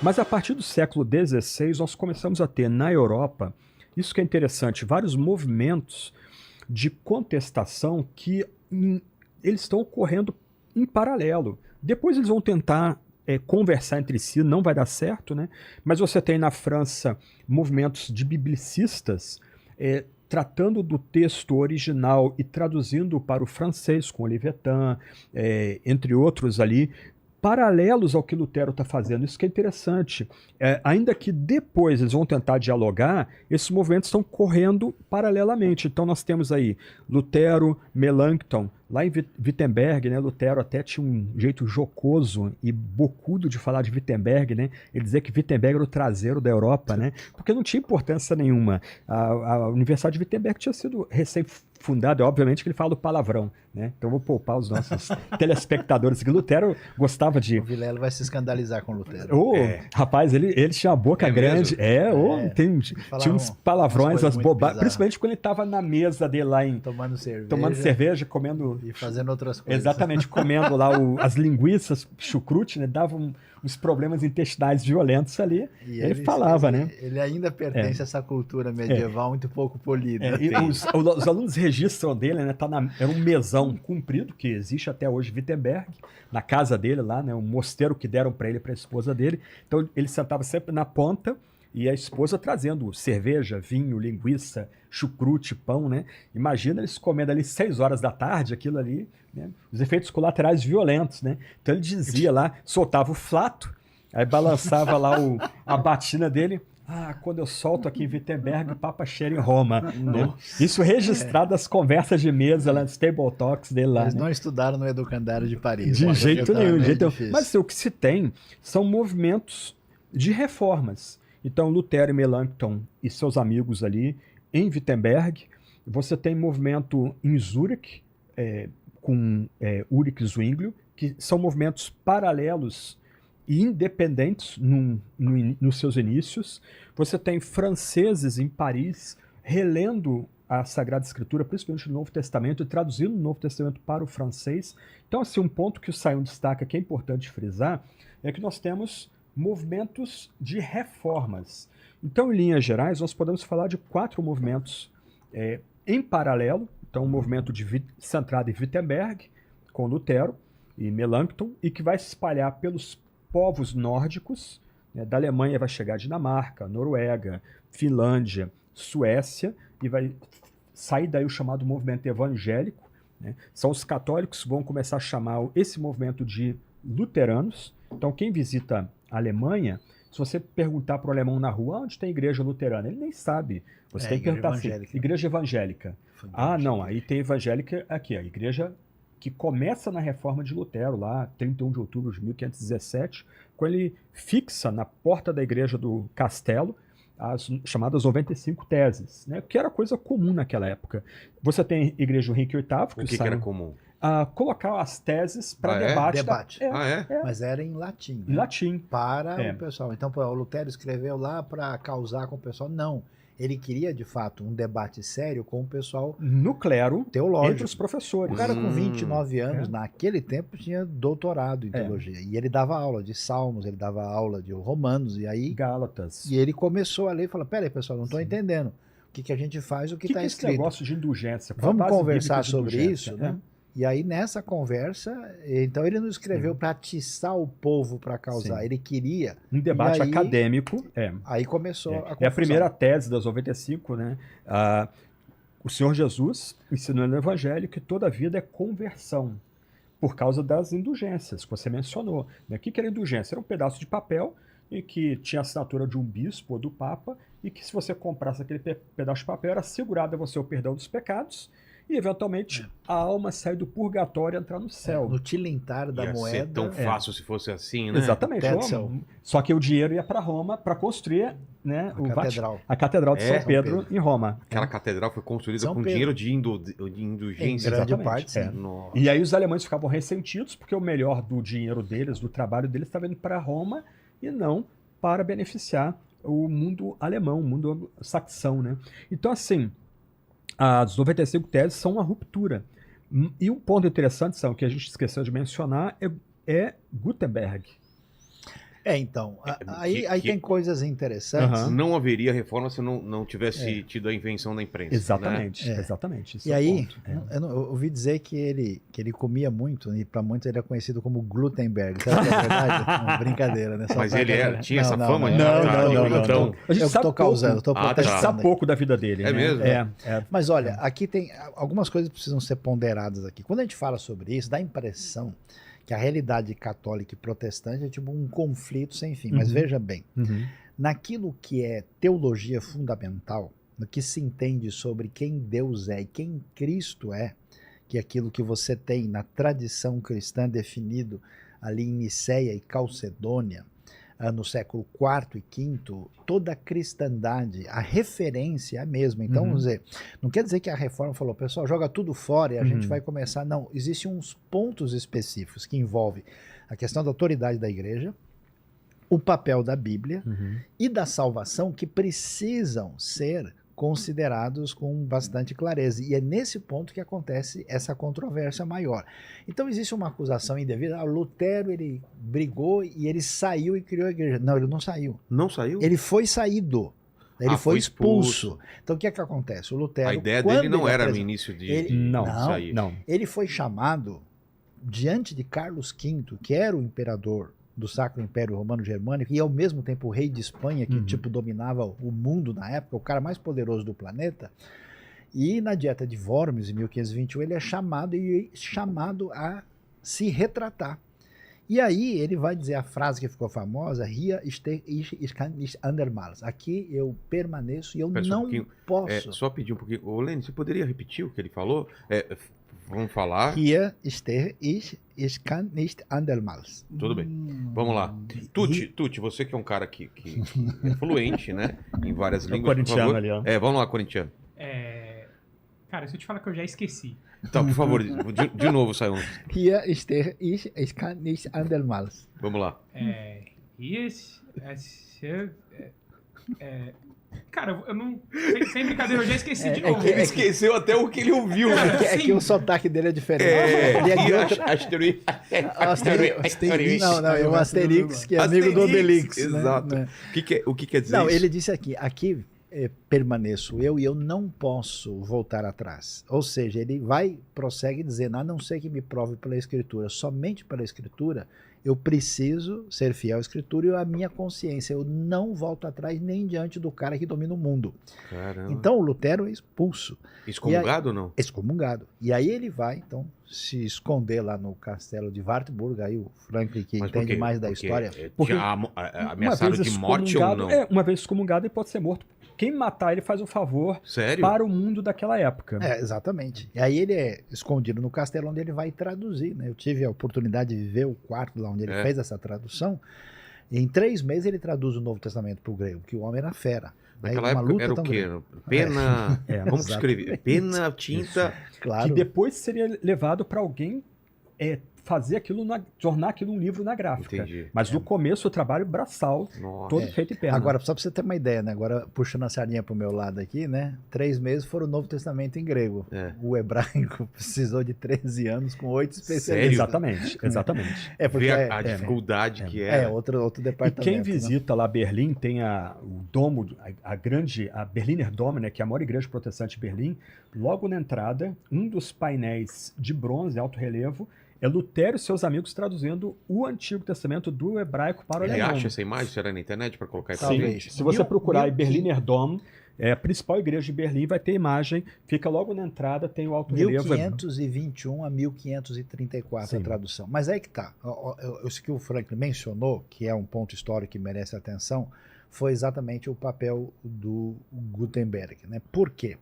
Mas a partir do século XVI, nós começamos a ter na Europa, isso que é interessante, vários movimentos de contestação que eles estão ocorrendo em paralelo. Depois eles vão tentar conversar entre si, não vai dar certo, né? Mas você tem na França movimentos de biblicistas tratando do texto original e traduzindo para o francês, com Olivetan, entre outros ali, paralelos ao que Lutero está fazendo. Isso que é interessante. Ainda que depois eles vão tentar dialogar, esses movimentos estão correndo paralelamente. Então nós temos aí Lutero, Melanchthon, lá em Wittenberg, né? Lutero até tinha um jeito jocoso e bocudo de falar de Wittenberg, né? Ele dizia que Wittenberg era o traseiro da Europa, né? Porque não tinha importância nenhuma. A Universidade de Wittenberg tinha sido recém-fundada, obviamente que ele fala o palavrão, né? Então eu vou poupar os nossos telespectadores que Lutero gostava de... O Vilela vai se escandalizar com o Lutero. Rapaz, ele tinha uma boca grande. Tinha uns palavrões, as bobagens, principalmente quando ele estava na mesa dele lá tomando cerveja, comendo... E fazendo outras coisas. Exatamente, comendo lá as linguiças, chucrute, né? Dava uns problemas intestinais violentos ali. E ele falava, né? Ele ainda pertence a essa cultura medieval muito pouco polida. E os alunos registram dele, né? Era um mesão comprido, que existe até hoje em Wittenberg, na casa dele lá, né? Um mosteiro que deram para ele e para a esposa dele. Então ele sentava sempre na ponta e a esposa trazendo cerveja, vinho, linguiça, chucrute, pão, né? Imagina eles comendo ali 6 horas da tarde, aquilo ali, né? Os efeitos colaterais violentos, né? Então ele dizia lá, soltava o flato, aí balançava lá a batina dele. Quando eu solto aqui em Wittenberg, o Papa cheira em Roma. Né? Isso registrado nas conversas de mesa, lá nos table talks dele lá. Eles né? não estudaram no Educandário de Paris. De jeito nenhum. Mas o que se tem são movimentos de reformas. Então, Lutero e Melanchthon e seus amigos ali, em Wittenberg. Você tem movimento em Zurich, com Ulrich Zwinglio, que são movimentos paralelos e independentes nos seus inícios. Você tem franceses em Paris relendo a Sagrada Escritura, principalmente o Novo Testamento, e traduzindo o Novo Testamento para o francês. Então, assim, um ponto que o Sayão destaca, que é importante frisar, é que nós temos movimentos de reformas. Então, em linhas gerais, nós podemos falar de 4 movimentos em paralelo. Então, um movimento centrado em Wittenberg, com Lutero e Melanchthon, e que vai se espalhar pelos povos nórdicos, né? Da Alemanha vai chegar a Dinamarca, Noruega, Finlândia, Suécia, e vai sair daí o chamado movimento evangélico. Né? São os católicos que vão começar a chamar esse movimento de luteranos. Então, quem visita a Alemanha, se você perguntar para o alemão na rua onde tem igreja luterana, ele nem sabe. Você tem que perguntar assim, igreja evangélica. Não, aí tem evangélica aqui, a igreja que começa na reforma de Lutero, lá 31 de outubro de 1517, quando ele fixa na porta da igreja do castelo as chamadas 95 teses, né, que era coisa comum naquela época. Você tem a igreja do Henrique VIII... O que era comum? Colocar as teses para debate. Mas era em latim. Em latim. Para o pessoal. Então, o Lutero escreveu lá para causar com o pessoal. Não. Ele queria, de fato, um debate sério com o pessoal no clero, teológico, entre os professores. O cara com 29 anos, naquele tempo, tinha doutorado em teologia. E ele dava aula de Salmos, ele dava aula de Romanos, e aí... Gálatas. E ele começou a ler e falou, peraí, pessoal, não estou entendendo. O que a gente faz, o que está escrito. Esse negócio de indulgência? Vamos conversar sobre isso, né? E aí, nessa conversa, então ele não escreveu para atiçar o povo para causar, ele queria... Um debate acadêmico. Aí começou a confusão. É a primeira tese das 95, né? O Senhor Jesus ensinou no Evangelho que toda vida é conversão, por causa das indulgências que você mencionou. Né? O que era indulgência? Era um pedaço de papel e que tinha a assinatura de um bispo ou do Papa, e que se você comprasse aquele pedaço de papel, era assegurado a você o perdão dos pecados, e eventualmente a alma sai do purgatório e entrar no céu. No tilintar da moeda. Ia ser tão fácil se fosse assim, né? Exatamente. Só que o dinheiro ia para Roma para construir, né, a Catedral de São Pedro em Roma. Aquela catedral foi construída com dinheiro de indulgência. Grande parte, E aí os alemães ficavam ressentidos porque o melhor do dinheiro deles, do trabalho deles, estava indo para Roma e não para beneficiar o mundo alemão, o mundo saxão, né? Então, assim, as 95 teses são uma ruptura. E um ponto interessante, que a gente esqueceu de mencionar, é Gutenberg. Então, aí tem coisas interessantes. Não haveria reforma se não tivesse tido a invenção da imprensa. Exatamente, exatamente. E aí, eu ouvi dizer que ele comia muito, e para muitos ele é conhecido como Glutenberg. Sabe que é verdade? Não, brincadeira, né? Mas ele tinha essa fama? Não. A gente tô causando, tô protestando. A gente sabe pouco da vida dele. É mesmo? Mas olha, aqui tem algumas coisas que precisam ser ponderadas aqui. Quando a gente fala sobre isso, dá a impressão que a realidade católica e protestante é tipo um conflito sem fim. Mas veja bem, naquilo que é teologia fundamental, no que se entende sobre quem Deus é e quem Cristo é, que é aquilo que você tem na tradição cristã definido ali em Niceia e Calcedônia, no século IV e V, toda a cristandade, a referência é a mesma. Então, vamos dizer, não quer dizer que a reforma falou, pessoal, joga tudo fora e a gente vai começar. Não, existem uns pontos específicos que envolvem a questão da autoridade da igreja, o papel da Bíblia e da salvação que precisam ser considerados com bastante clareza. E é nesse ponto que acontece essa controvérsia maior. Então existe uma acusação indevida. Lutero, ele brigou e ele saiu e criou a igreja. Não, ele não saiu. Não saiu? Ele foi saído. Ele foi expulso. Então o que é que acontece? O Lutero... A ideia dele não era no início de sair. Não. Ele foi chamado diante de Carlos V, que era o imperador do Sacro Império Romano Germânico e ao mesmo tempo o rei de Espanha, que tipo dominava o mundo na época, o cara mais poderoso do planeta. E na Dieta de Worms, em 1521, ele é chamado a se retratar. E aí ele vai dizer a frase que ficou famosa, Hier stehe ich kann nicht andermals. Aqui eu permaneço e eu não posso. Só pedir um pouquinho. Ô, Lênin, você poderia repetir o que ele falou? Vamos falar. Hier stehe ich kann nicht andermals. Tudo bem. Vamos lá. Tuti, você que é um cara que é fluente, né? Em várias línguas, por favor. Ali, ó. Vamos lá, corintiano. Cara, se eu te falar que eu já esqueci. Então, por favor, de novo, Sayão. Hier stehe ich kann nicht andermals. Vamos lá. Cara, eu não... Sem brincadeira, eu já esqueci de novo. Ele esqueceu até o que ele ouviu, né? É que o sotaque dele é diferente. O Asterix, que é amigo do Obelix. Exato. Né? O que quer dizer isso? Não, ele disse aqui permaneço eu e eu não posso voltar atrás. Ou seja, ele prossegue dizendo, a não ser que me prove pela Escritura, somente pela Escritura, eu preciso ser fiel à Escritura e à minha consciência. Eu não volto atrás nem diante do cara que domina o mundo. Caramba. Então o Lutero é expulso. Excomungado ou não? Excomungado. E aí ele vai, então, se esconder lá no castelo de Wartburg, aí o Franklin, que entende mais da história. Porque ameaçado de morte ou não? Uma vez excomungado, ele pode ser morto. Quem matar ele faz um favor para o mundo daquela época. Exatamente. E aí ele é escondido no castelo onde ele vai traduzir, né? Eu tive a oportunidade de viver o quarto lá onde ele fez essa tradução. E em 3 meses ele traduz o Novo Testamento para o grego, que o homem era fera. Naquela época era o quê? Pena... Como que escrevia? Pena, tinta... Claro. Que depois seria levado para alguém... fazer aquilo, tornar aquilo um livro na gráfica. Entendi. Mas no começo o trabalho braçal, todo feito em perna. Agora, só para você ter uma ideia, né? Agora, puxando a sardinha para o meu lado aqui, né? 3 meses foram o Novo Testamento em grego. O hebraico precisou de 13 anos com 8 especialistas. Exatamente. Porque a dificuldade que é. Outro departamento. E quem visita lá Berlim tem o domo, a Berliner Dom, né? Que é a maior igreja protestante de Berlim. Logo na entrada, um dos painéis de bronze, alto relevo, é Lutero e seus amigos traduzindo o Antigo Testamento do hebraico para o alemão. Ele acha essa imagem? Será na internet para colocar isso? Sim. Se você procurar Berliner Dom, a principal igreja de Berlim, vai ter imagem, fica logo na entrada, tem o alto relevo. 1521 a 1534 a tradução. Mas aí que tá. Isso que o Franklin mencionou, que é um ponto histórico que merece atenção, foi exatamente o papel do Gutenberg. Né? Por quê?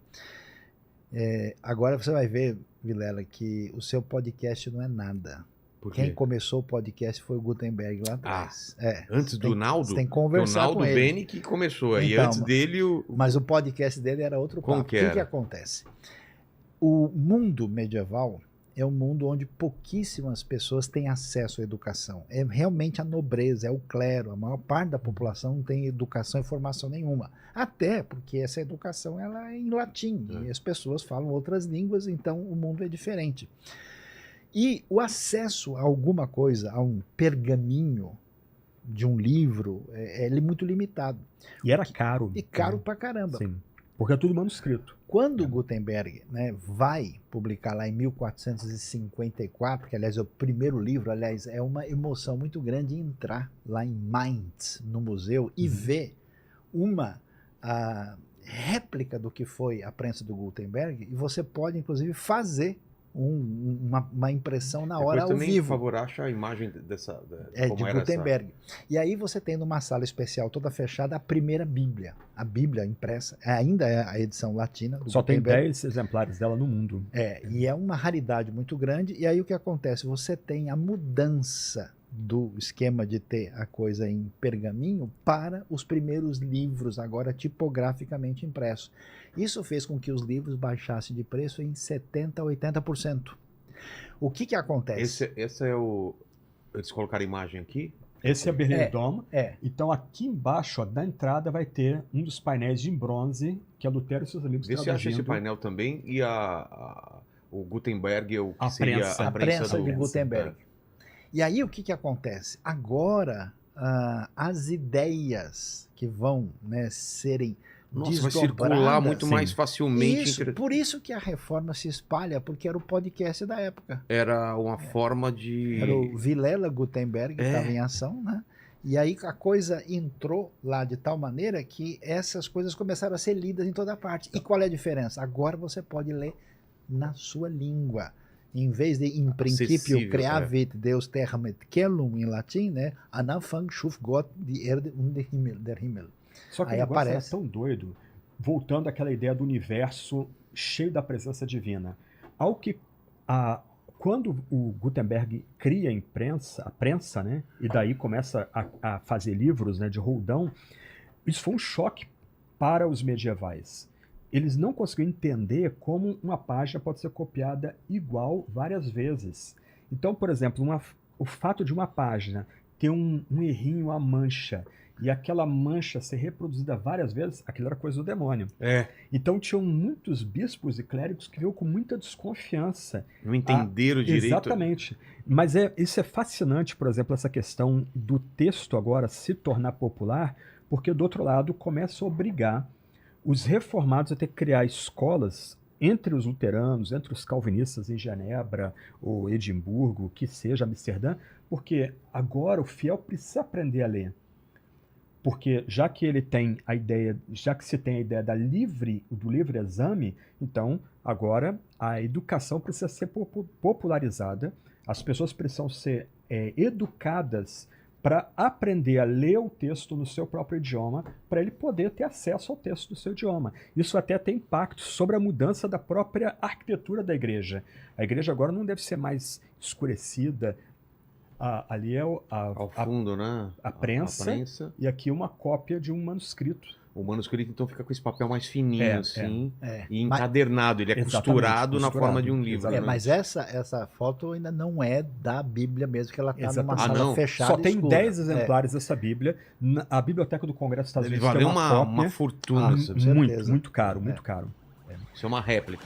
Agora você vai ver, Vilela, que o seu podcast não é nada. Quem começou o podcast foi o Gutenberg lá atrás. Antes do Naldo? Você tem que conversar com ele. O Naldo Bene que começou. Então, e antes dele Mas o podcast dele era outro papo. O que acontece? O mundo medieval é um mundo onde pouquíssimas pessoas têm acesso à educação. É realmente a nobreza, é o clero. A maior parte da população não tem educação e formação nenhuma. Até porque essa educação ela é em latim. E as pessoas falam outras línguas, então o mundo é diferente. E o acesso a alguma coisa, a um pergaminho, de um livro, ele é muito limitado. E era caro. E caro pra caramba. Sim, porque é tudo manuscrito. Quando Gutenberg, né, vai publicar lá em 1454, que aliás é o primeiro livro, aliás, é uma emoção muito grande entrar lá em Mainz, no museu, e ver uma réplica do que foi a prensa do Gutenberg, e você pode inclusive fazer uma impressão na hora ao vivo. Por favor, acha a imagem dessa como de Gutenberg. E aí você tem numa sala especial toda fechada a primeira Bíblia. A Bíblia impressa, ainda é a edição latina do Só Gutenberg. tem 10 exemplares dela no mundo. E é uma raridade muito grande. E aí o que acontece? Você tem a mudança do esquema de ter a coisa em pergaminho para os primeiros livros, agora tipograficamente impressos. Isso fez com que os livros baixassem de preço em 70% a 80%. O que acontece? Esse é o... Eles colocaram a imagem aqui? Esse é Berlin Dom. Então aqui embaixo, ó, da entrada, vai ter um dos painéis em bronze que a Lutero e seus amigos traduzindo. Vê se acha esse painel também e o Gutenberg, o que seria a prensa de Gutenberg. E aí o que acontece? Agora as ideias que vão, né, serem vai circular muito mais facilmente. Por isso que a reforma se espalha, porque era o podcast da época. Era uma forma de... Era o Vilela Gutenberg que estava em ação, né? E aí a coisa entrou lá de tal maneira que essas coisas começaram a ser lidas em toda parte. E qual é a diferença? Agora você pode ler na sua língua. Em vez de, em princípio, creavit Deus terram et caelum em latim, né? An Anfang schuf Gott die Erde und der Himmel. Só que o negócio é tão doido, voltando àquela ideia do universo cheio da presença divina. Quando o Gutenberg cria a prensa, né? E daí começa a fazer livros, né, de roldão, isso foi um choque para os medievais. Eles não conseguiam entender como uma página pode ser copiada igual várias vezes. Então, por exemplo, o fato de uma página ter um errinho, uma mancha, e aquela mancha ser reproduzida várias vezes, aquilo era coisa do demônio. Então tinham muitos bispos e clérigos que viam com muita desconfiança. Não entenderam direito. Exatamente. Mas isso é fascinante, por exemplo, essa questão do texto agora se tornar popular, porque do outro lado começa a obrigar os reformados a ter que criar escolas entre os luteranos, entre os calvinistas em Genebra, ou Edimburgo, que seja Amsterdã, porque agora o fiel precisa aprender a ler. Porque já que se tem a ideia do livre exame, então agora a educação precisa ser popularizada, as pessoas precisam ser educadas para aprender a ler o texto no seu próprio idioma, para ele poder ter acesso ao texto do seu idioma. Isso até tem impacto sobre a mudança da própria arquitetura da igreja. A igreja agora não deve ser mais escurecida. Ali é ao fundo, né? A prensa, e aqui uma cópia de um manuscrito. O manuscrito, então, fica com esse papel mais fininho, assim, e encadernado. Ele é costurado na forma de um livro. Mas essa foto ainda não é da Bíblia mesmo, que ela está numa sala fechada. Só tem 10 exemplares dessa Bíblia. A Biblioteca do Congresso dos Estados Unidos valeu uma fortuna. Muito caro, muito caro. Isso é uma réplica.